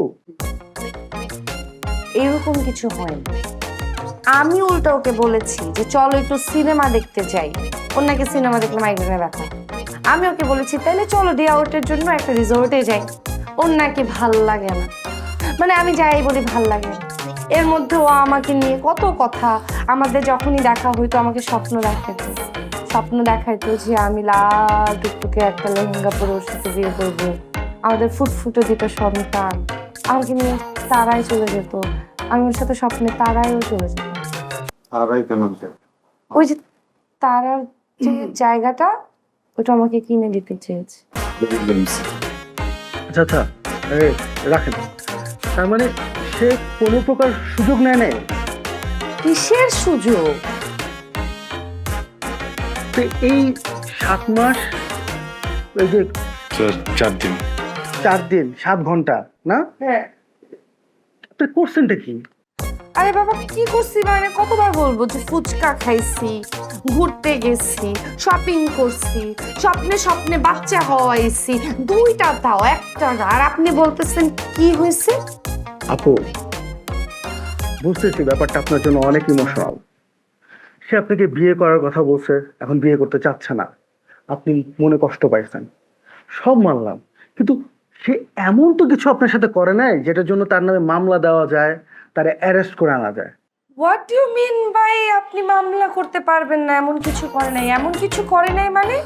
এরকম কিছু হয়নি। আমি উল্টো ওকে বলেছি যে চলো একটু সিনেমা দেখতে যাই, ওর নাকি সিনেমা দেখলে মাইগ্রেনে ব্যথা। আমি ওকে বলেছি তাহলে চলো ডে আউটের জন্য একটা রিসোর্টে যাই, ওর নাকি ভাল লাগে না। মানে আমি যাই বলি ভাল লাগে না। এর মধ্যে ও আমাকে নিয়ে কত কথা, আমাদের যখনই দেখা হইতো আমাকে স্বপ্ন দেখাইতো যে আমি লাল টুকটুকে একটা লেহেঙ্গা পরে ওর সাথে বিয়ে করবো, আমাদের ফুটফুটে দুটো সন্তান। আমাকে নিয়ে তারাই চলে যেত, আমি ওর সাথে স্বপ্নে তারাইও চলে যেত। ওই যে তারার যে জায়গাটা, ওটা আমাকে কিনে দিতে চেয়েছে। আচ্ছা আচ্ছা, রাখেন। তার মানে সে কোনো প্রকার সুযোগ নেয় নাই? কিসের সুযোগ? তো এই 7 মাস, এই যে 4 দিন। 4 দিন 7 ঘন্টা না, হ্যাঁ। আপনি করছেনটা কি? আরে বাবা কি করছি মানে কতবার বলবো যে ফুচকা খাইছি, ঘুরতে গেছি, শপিং করছি, স্বপ্নে স্বপ্নে বাচ্চা হওয়াইছি, 2টা তাও, একটা না। আর আপনি বলতেছেন কি হয়েছে? আপু, বুঝতেছি ব্যাপারটা আপনার জন্য অনেক ইমোশনাল। সে আপনাকে বিয়ে করার কথা বলছে, এখন বিয়ে করতে চাচ্ছে না, আপনি মনে কষ্ট পাইছেন, সব মানলাম। কিন্তু সে এমন তো কিছু আপনার সাথে করে নাই যেটার জন্য তার নামে মামলা দেওয়া যায়, তারে অ্যারেস্ট করে আনা যায়? হোয়াট ইউ মিন বাই আপনি মামলা করতে পারবেন না? এমন কিছু করে নাই। এমন কিছু করে নাই মানে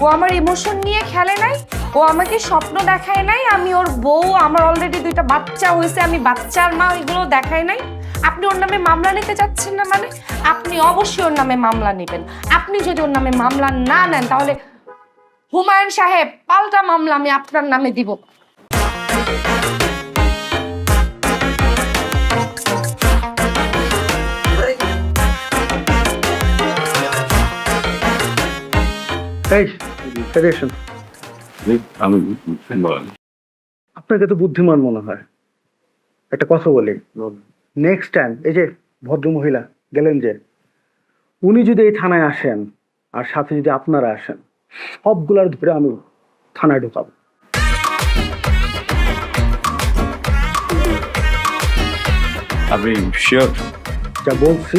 ও আমার ইমোশন নিয়ে খেলে নাই, ও আমাকে স্বপ্ন দেখায় নাই আমি ওর বউ, আমার অলরেডি 2টা বাচ্চা হয়েছে, আমি বাচ্চার মা, এগুলো দেখায় নাই। আপনি ওর নামে মামলা নিতে চাচ্ছেন না মানে আপনি অবশ্যই ওর নামে মামলা নেবেন। আপনি যদি ওর নামে মামলা না নেন তাহলে হুমায়ুন সাহেব পাল্টা মামলা আমি আপনার নামে দিব। আপনাকে তো বুদ্ধিমান মনে হয়। একটা কথা বলি, নেক্সট টাইম এই যে ভদ্র মহিলা গেলেন যে, উনি যদি এই থানায় আসেন আর সাথে যদি আপনারা আসেন, সবগুলার ধরে আমি থানায় ঢোকাবো। আপনি শিওর? যা বলছি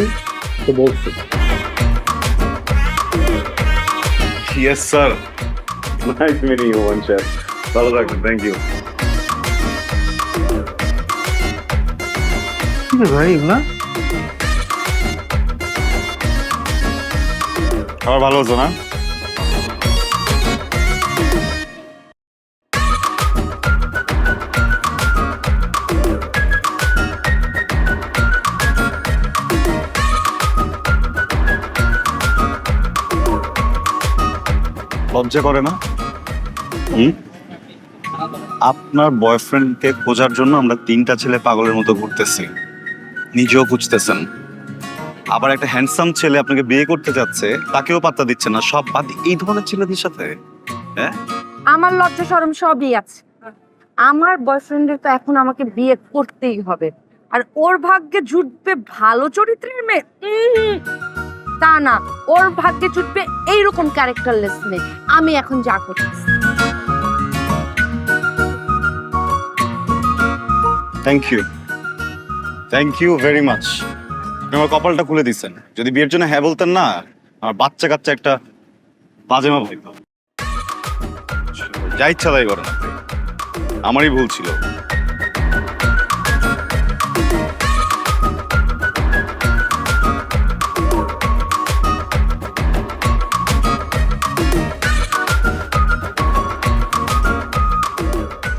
তো বলছি। Yes sir. Nice meeting you one sir. ভালো থাকবেন, থ্যাংক ইউ। ভাই না খাবার ভালো হতো না? লজ্জা করে না? আপনার বয়ফ্রেন্ডকে খোঁজার জন্য আমরা 3টা ছেলে পাগলের মতো ঘুরতেছি, নিজেও খুঁজতেছেন। আবার একটা হ্যান্ডসাম ছেলে আপনাকে বিয়ে করতে যাচ্ছে, তাকেও পাত্তা দিচ্ছে না। সব বাদ এই ধরনের ছেলেদের সাথে, হ্যাঁ? আমার লজ্জা শরম সবই আছে। আমার বয়ফ্রেন্ডের তো এখন আমাকে বিয়ে করতেই হবে, আর ওর ভাগ্যে জুটবে ভালো চরিত্রের মেয়ে তা না, ওর ভাগ্যে জুটবে এইরকম ক্যারেক্টারলেস মেয়ে। আমি এখন যা করতেছি। Thank you very much. আপনি আমার কপালটা খুলে দিচ্ছেন। যদি বিয়ের জন্য হ্যাঁ বলতেন না, আমার বাচ্চা কাচ্চা একটা বাজেমা ভাই, যা ইচ্ছা তাই করেন আপনি। আমারই ভুল ছিল।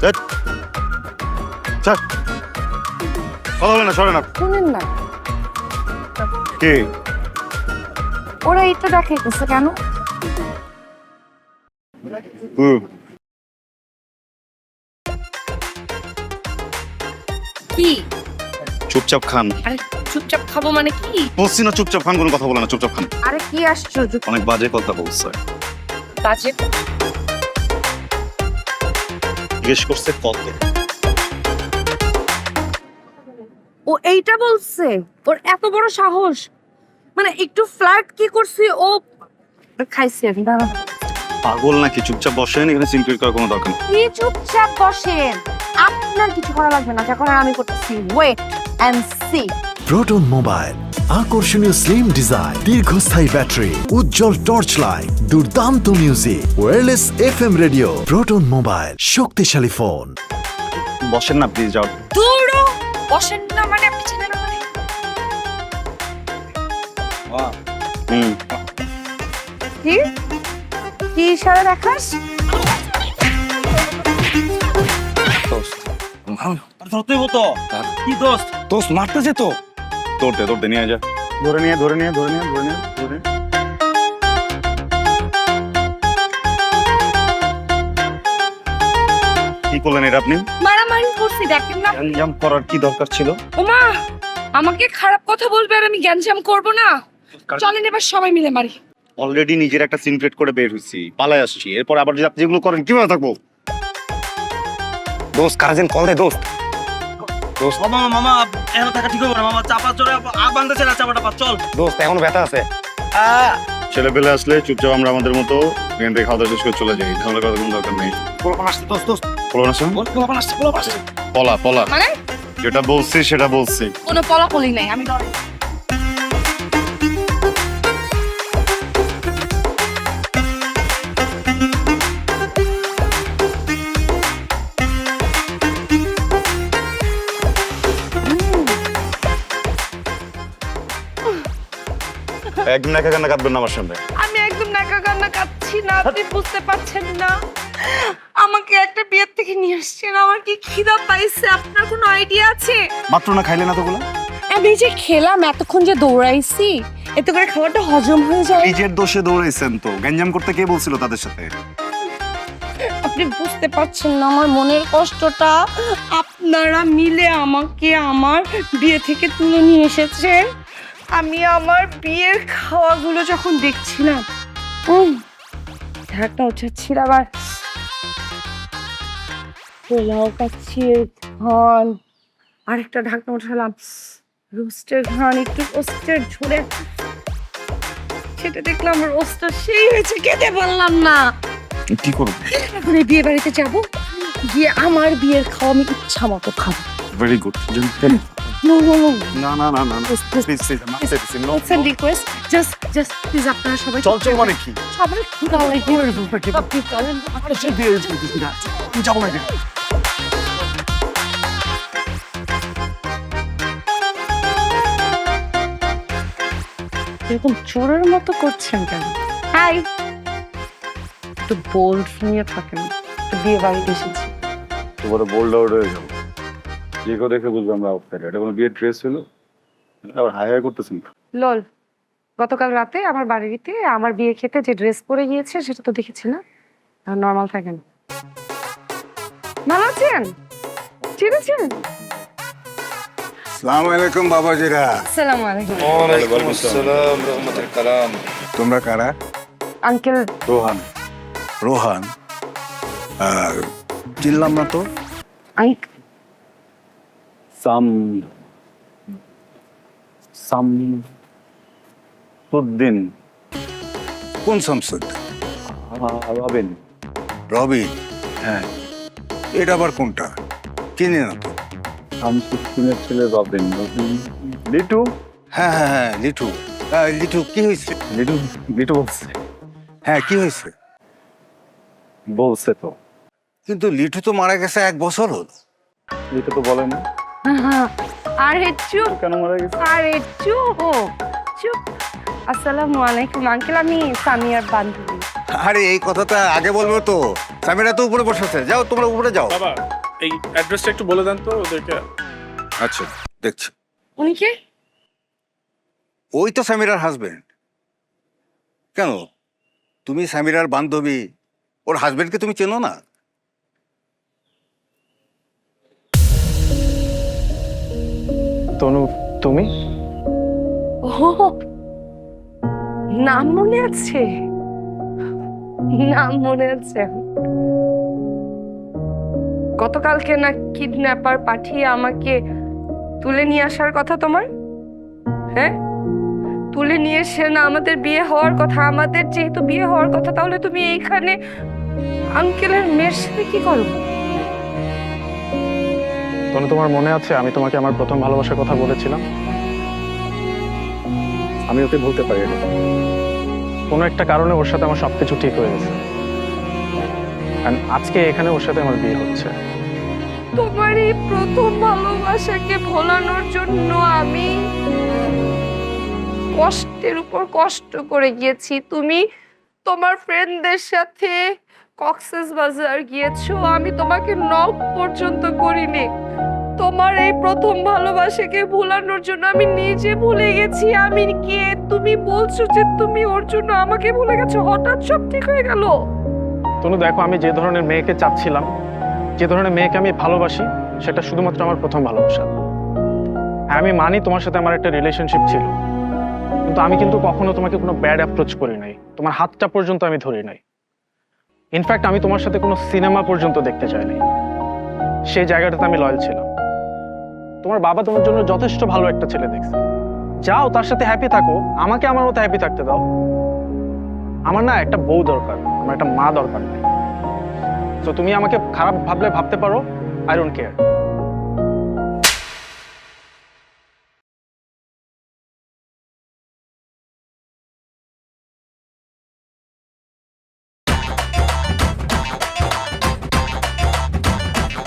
ধ্যাৎ। ছাড়। কথা বলে না, সরে না। শুনেন না, কে? ওরা এটা দেখাইতেছে কেন? কি চুপচাপ খান। আরে চুপচাপ খাবো মানে কি? বলছি না চুপচাপ খান, কোনো কথা বলে না, চুপচাপ খান। আরে কি আশ্চর্য, অনেক বাজে কথা বলছে। বাজে জিজ্ঞেস করছে কত। ও এইটা বলছে? ওর এত বড় সাহস! মানে একটু ফ্লার্ট কি করছি ও? খাইছি আমি, দাঁড়া। পাগল নাকি? চুপচাপ বসেন, এখানে সিনক্রেট করার কোনো দরকার নেই। কি চুপচাপ বসেন, আপনার কিছু করা লাগবে না, যা করার আমি করতেছি। Wait and see. Proton mobile, আকর্ষণীয় স্লিম ডিজাইন, দীর্ঘস্থায়ী ব্যাটারি, উজ্জ্বল টর্চ লাইট, দুর্দান্ত music, wireless FM radio. Proton mobile, শক্তিশালী ফোন। বসেন না প্লিজ, যাও। দূরও বসেন না মানে আপনি চেনেন না মানে? হুম। কি কি ইশারা দেখাস? কি দোস্ত? দোস্ত মারতেছে তো। দৌড়তে নিয়ে যা। ধরে নিয়ে। কি করলেন এটা আপনি? মারামারি করছি, দেখেন না? গ্যাঞ্জাম করার কি দরকার ছিল? ওমা, আমাকে খারাপ কথা বলবে আর আমি গ্যাঞ্জাম করব না? চলেন এবার সবাই মিলে মারি। অলরেডি নিজের একটা সিন ক্রিয়েট করে বের হইছি, পালাই আসছি, এরপর আবার যদি আপনি যেগুলো করেন কিভাবে থাকবো? দোস্ত কাজেন কল দে দোস্ত। মামা মামা এখন থাকা ঠিক হবে না মামা, চাপা চড়ে আগ বাংলাদেশে না, চাপাটা পা চল। দোস্ত এখনো ব্যথা আছে। ছেলে পেলে আসলে চুপচাপ আমরা আমাদের মতো এখান থেকে খাওয়া দাওয়া শেষ করে চলে যাই, ঝামেলা করার কোনো দরকার নেই। পোলাপান আসছে দোস্ত, দোস্ত পোলাপান আসছে? পোলাপান আসছে, পোলাপান আসছে। পলা মানে যেটা বলছি সেটা বলছি। কোনো পলাপলি নাই, আমি ডরে। একদম একা কান্না কাঁদবেন না আমার সামনে। আমি একদম নাকা কান্না কাচ্ছি না, আপনি বুঝতে পারছেন না? আমাকে একটা বিয়ের থেকে নিয়ে আসছেন, আমার কি খিদা পাইছে আপনার কোনো আইডিয়া আছে? মাত্র না খাইলে না তোগুলা? আমি যে খেলাম, এতক্ষণ যে দৌড়াইছি, এতে করে খাবারটা হজম হয়ে যায়। নিজের দোষে দৌড়াইছেন তো, গ্যাঞ্জাম করতে কে বলছিল তাদের সাথে? আপনি বুঝতে পারছেন না আমার মনের কষ্টটা? আপনারা মিলে আমাকে আমার বিয়ে থেকে তুলে নিয়ে এসেছেন। আমি আমার বিয়ের খাওয়াগুলো যখন দেখছিলাম, ঢাকটা উঠাচ্ছিল, আবার পোলাও পাচ্ছি, ঘন আরেকটা ঢাকনা উঠালাম, রোস্টের ঘন, একটু রোস্টের ঝোলে সেটা দেখলাম রোস্টটা সেই হয়েছে, খেতে পারলাম না। কি করবো? এখন এই বিয়ে বাড়িতে যাবো, গিয়ে আমার বিয়ের খাওয়া আমি ইচ্ছা মতো খাবো। Very good. No, no, no. না না না না Please, please, প্লিজ প্লিজ আমি চাইতেছি no. It's a request. Just please আপনারা সবাই চল মানে কি? সবাই ক্ষুধা লেগে আপনি চলেন। যাবো না। এরকম চোরের মতো করছেন কেন? হাই, একটু বোল্ড নিয়ে থাকেন, একটু বিয়ে বাড়িতে এসেছি। তোমার বোল্ড আউট হয়ে যাবো, যে কেউ দেখে বুঝবো আমরা আউটসাইড। এটা কোনো বিয়ের ড্রেস হলো? আবার হাই হাই করতেছেন। লল, গতকাল রাতে আমার বাড়িতে আমার বিয়ে খেতে যে ড্রেস পরে গিয়েছে সেটা তো দেখেছি না? আর নর্মাল থাকেন। ভালো আছেন? চিনেছেন? আসসালামু আলাইকুম বাবাজিরা। আসসালামু আলাইকুম। ওয়ালাইকুম আসসালাম রাহমাতুল কালাম। তোমরা কারা? আঙ্কেল রোহান। রোহান? চিনলাম না তো। সামসুদ্দিন। কোন শামসুদ্দিন? রবিন। রবিন? হ্যাঁ। এটা আবার কোনটা? চিনি না তো। শামসুদ্দিনের ছেলে রবিন। লিটু? হ্যাঁ হ্যাঁ হ্যাঁ, লিটু। লিটু কি হয়েছে? লিটু লিটু বলছে হ্যাঁ কি হয়েছে? বলছে তো। কিন্তু লিটু তো মারা গেছে 1 বছর হল। লিটু তো বলে না আরে চুপ, কেন মারা গেছে। আরে চুপ চুপ। আসসালামু আলাইকুম আঙ্কেল, আমি সামিয়ার বান্ধবী। আরে এই কথাটা আগে বলবো তো। সামিরা তো উপরে বসেছে, যাও তোমরা উপরে যাও। বাবা এই অ্যাড্রেসটা একটু বলে দেন তো ওদেরকে। আচ্ছা দেখছি। উনি কে? ওই তো সামিরার হাজবেন্ড। কেন তুমি সামিরার বান্ধবী, ওর হাজবেন্ডকে তুমি চেনো না? তনু তুমি? ও নাম মনে আছে, নাম মনে আছে। গতকালকে না কিডন্যাপার পাঠিয়ে আমাকে তুলে নিয়ে আসার কথা তোমার? হ্যাঁ, তুলে নিয়ে এসে না আমাদের বিয়ে হওয়ার কথা, আমাদের যেহেতু বিয়ে হওয়ার কথা, তাহলে তুমি এইখানে আঙ্কেলের মেয়ের সাথে কি করো? তনু তোমার মনে আছে আমি তোমাকে আমার প্রথম ভালোবাসার কথা বলেছিলাম? আমি ওকে বলতে পারি না, কোনো একটা কারণে ওর সাথে আমার সবকিছু ঠিক হয়ে গেছে। আজকে এখানে ওর সাথে আমার বিয়ে হচ্ছে। তোমার এই প্রথম ভালোবাসাকে ভোলানোর জন্য আমি কষ্টের উপর কষ্ট করে গিয়েছি। তুমি তোমার ফ্রেন্ডদের সাথে কক্সেস বাজার গিয়েছো, আমি তোমাকে নক পর্যন্ত করিনি। তোমার এই প্রথম ভালোবাসাকে ভোলানোর জন্য আমি নিজে ভুলে গেছি আমি কে। তুমি বলছো যে তুমি ওর জন্য আমাকে ভুলে গেছো, হঠাৎ সব ঠিক হয়ে গেল। তনু দেখো, আমি যে ধরনের মেয়েকে চাচ্ছিলাম, যে ধরনের মেয়েকে আমি ভালোবাসি, সেটা শুধুমাত্র আমার প্রথম ভালোবাসা। হ্যাঁ আমি মানি তোমার সাথে আমার একটা রিলেশনশিপ ছিল, কিন্তু আমি কিন্তু কখনো তোমাকে কোনো ব্যাড অ্যাপ্রোচ করি নাই, তোমার হাতটা পর্যন্ত আমি ধরি নাই। ইনফ্যাক্ট আমি তোমার সাথে কোনো সিনেমা পর্যন্ত দেখতে চাই নাই। সেই জায়গাটাতে আমি লয়াল ছিলাম। তোমার বাবা তোমার জন্য যথেষ্ট ভালো একটা ছেলে দেখছে, যাও তার সাথে হ্যাপি থাকো, আমাকে আমার মতো হ্যাপি থাকতে দাও। আমার না একটা বউ দরকার, আমার একটা মা দরকার নেই। তো তুমি আমাকে খারাপ ভাবলে ভাবতে পারো, I don't care.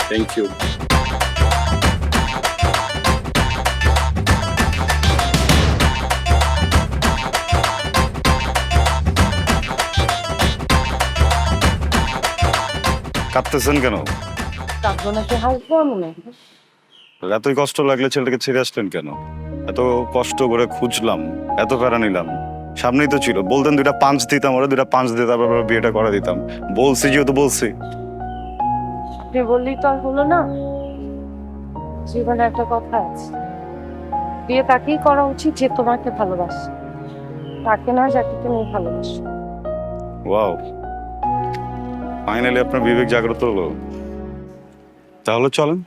Thank you. কাঁদতেছেন কেন? কাঁদবো নাকি হাসবো? মনে এতই কষ্ট লাগলে ছেলেটাকে ছেড়ে আসলেন কেন? এত কষ্ট করে খুঁজলাম, এত প্যারা নিলাম, সামনেই তো ছিল। বলতেন 2টা পাঁচ দিতাম, ওরা 2টা পাঁচ দিয়ে তারপর বিয়েটা করে দিতাম। বলছি যেহেতু বলছি। আপনি বললেই তো আর হলো না। জীবনে একটা কথা আছে, বিয়ে তাকেই করা উচিত যে তোমাকে ভালোবাসে, তাকে না যাকে তুমি ভালোবাসো। ওয়াও, ফাইনালি আপনার বিবেক জাগ্রত হলো। তাহলে চলেন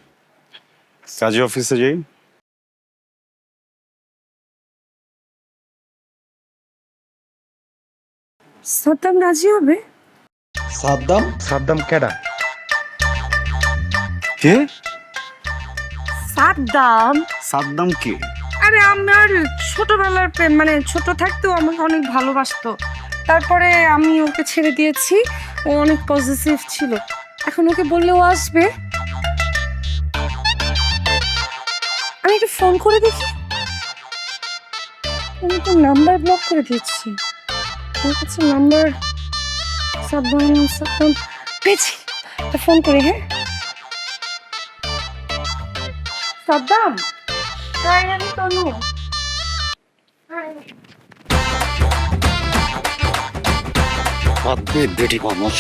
কাজী অফিসে যাই। সাদ্দাম রাজি হবে? সাদ্দাম কেডা? কে? সাদ্দাম? সাদ্দাম কে? আরে আমার ছোটবেলার প্রেম, মানে ছোট থাকতেও আমাকে অনেক ভালোবাসতো। তারপরে আমি ওকে ছেড়ে দিয়েছি, ও অনেক পজিটিভ ছিল। এখন ওকে বললেও আসবে। আমি একটু ফোন করে দেখি। আমি তো নাম্বার ব্লক করে দিয়েছি, আমার কাছে নাম্বার। সাদ্দাম পেয়েছি, ফোন করি। হ্যাঁ সাদ্দাম, আমি তনু। বেটি মানুষ।